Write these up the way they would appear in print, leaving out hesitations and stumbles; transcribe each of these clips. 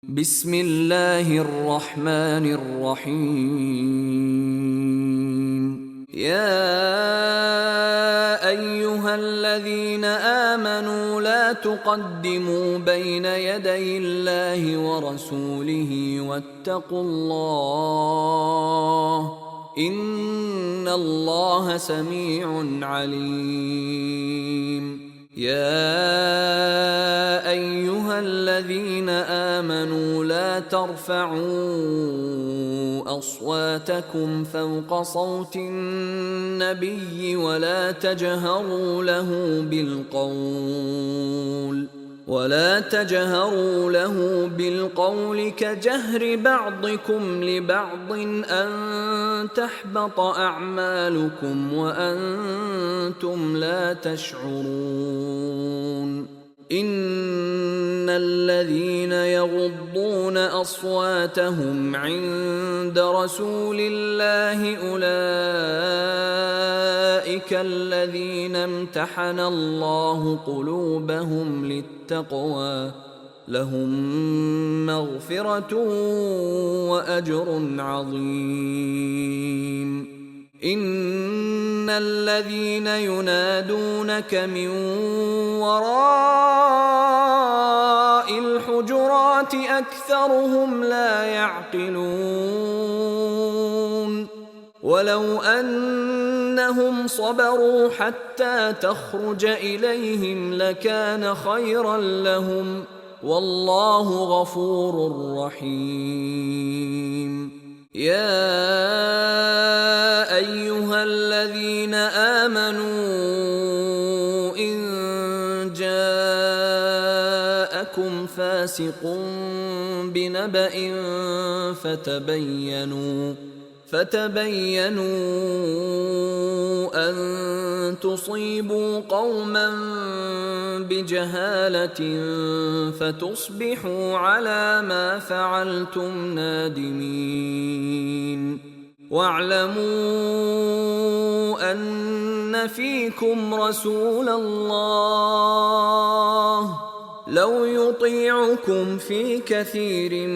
بسم الله الرحمن الرحيم. يا أيها الذين آمنوا لا تقدموا بين يدي الله ورسوله واتقوا الله إن الله سميع عليم. يا أيها الذين آمنوا لا ترفعوا أصواتكم فوق صوت النبي ولا تجهروا له بالقول كجهر بعضكم لبعض أن تحبط أعمالكم وأنتم لا تشعرون. إن الذين يغضون أصواتهم عند رسول الله أولئك الذين امتحن الله قلوبهم للتقوى لهم مغفرة وأجر عظيم. إن الذين ينادونك من وراء الحجرات أكثرهم لا يعقلون. ولو أنهم صبروا حتى تخرج إليهم لكان خيرا لهم والله غفور رحيم. يا أيها الذين آمنوا إن جاءكم فاسق بنبأ فتبينوا أن تصيبوا قوما بجهالة فتصبحوا على ما فعلتم نادمين. واعلموا أن فيكم رسول الله لو يطيعكم في كثير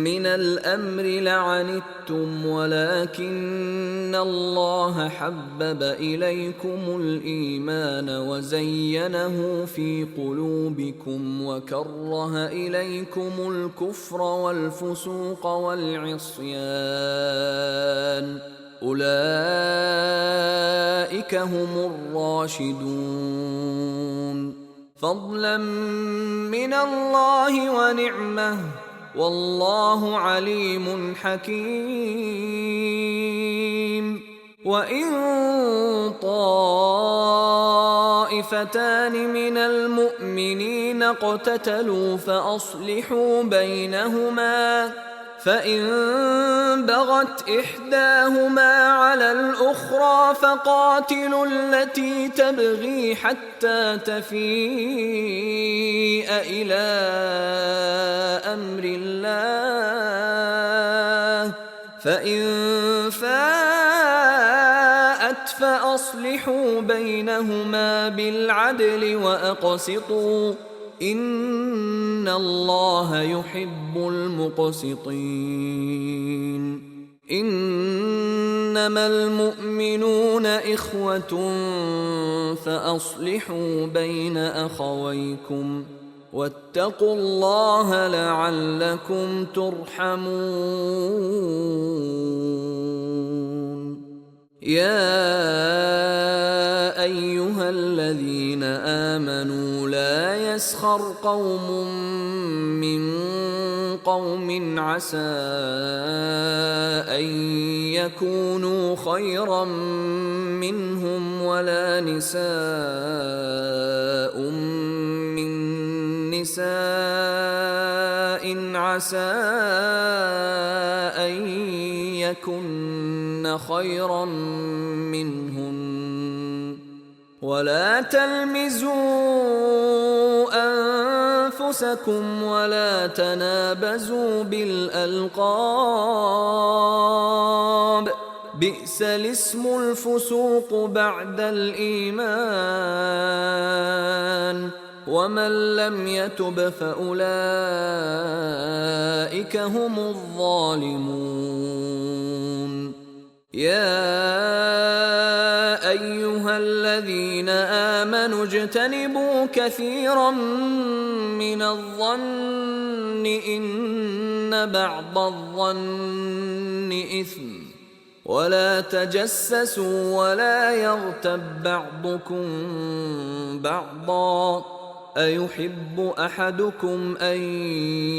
من الأمر لعنتم ولكن الله حبب إليكم الإيمان وزينه في قلوبكم وكره إليكم الكفر والفسوق والعصيان أولئك هم الراشدون فضلا من الله ونعمه والله عليم حكيم. وإن طائفتان من المؤمنين اقتتلوا فأصلحوا بينهما فإن بغت إحداهما على الأخرى فقاتلوا التي تبغي حتى تفيء إلى أمر الله فإن فاءت فأصلحوا بينهما بالعدل وأقسطوا إن الله يحب المقسطين. إنما المؤمنون إخوة فأصلحوا بين أخويكم واتقوا الله لعلكم ترحمون. يا أيها الذين آمنوا لا يسخر قوم من قوم عسى أن يكونوا خيرا منهم ولا نساء من نساء عسى أن يكن خيرا منهن ولا تلمزوا أنفسكم ولا تنابزوا بالألقاب بئس الاسم الفسوق بعد الإيمان ومن لم يتب فأولئك أولئك هم الظالمون. يا أيها الذين آمنوا اجتنبوا كثيرا من الظن إن بعض الظن إثم، ولا تجسسوا ولا يغتب بعضكم بعضا، أيحب أحدكم أن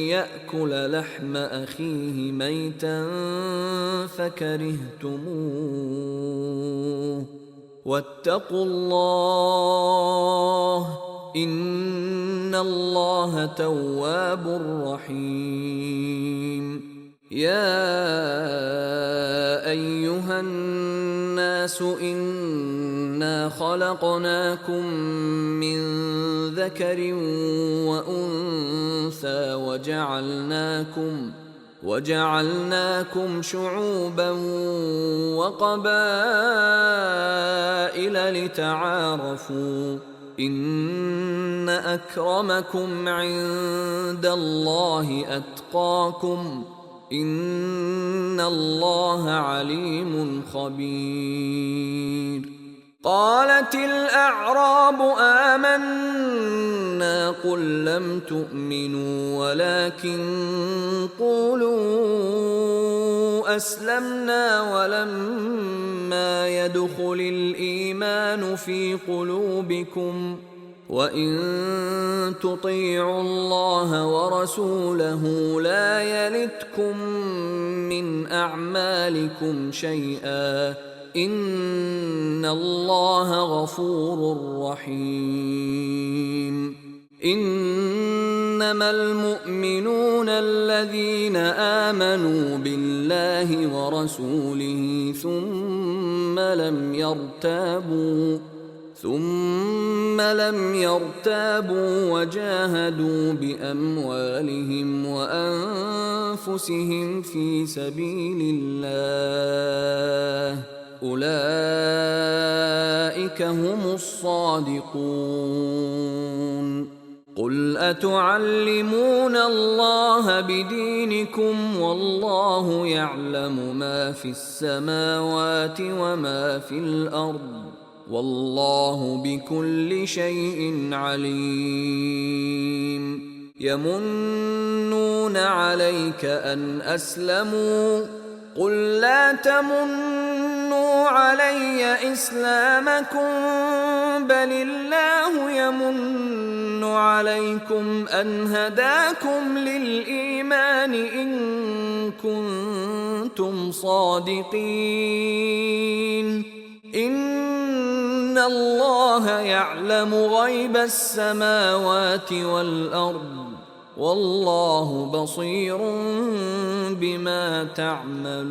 يأكل لحم أخيه ميتا فكرهتموه، واتقوا الله إن الله تواب رحيم. يا أيها الناس إنا خلقناكم من ذكر وأنثى وجعلناكم شعوبا وقبائل لتعارفوا إن أكرمكم عند الله أتقاكم إن الله عليم خبير. قالت الأعراب آمنا قل لم تؤمنوا ولكن قولوا أسلمنا ولما يدخل الإيمان في قلوبكم وإن تطيعوا الله ورسوله لا يلتكم من أعمالكم شيئا إن الله غفور رحيم. إنما المؤمنون الذين آمنوا بالله ورسوله ثم لم يرتابوا وجاهدوا بأموالهم وأنفسهم في سبيل الله أولئك هم الصادقون. قل أتعلمون الله بدينكم والله يعلم ما في السماوات وما في الأرض والله بكل شيء عليم. يمنون عليك أن أسلموا قل لا تمنوا علي إسلامكم بل الله يمن عليكم أن هداكم للإيمان إن كنتم صادقين. إن الله يعلم غيب السماوات والأرض والله بصير بما تعملون.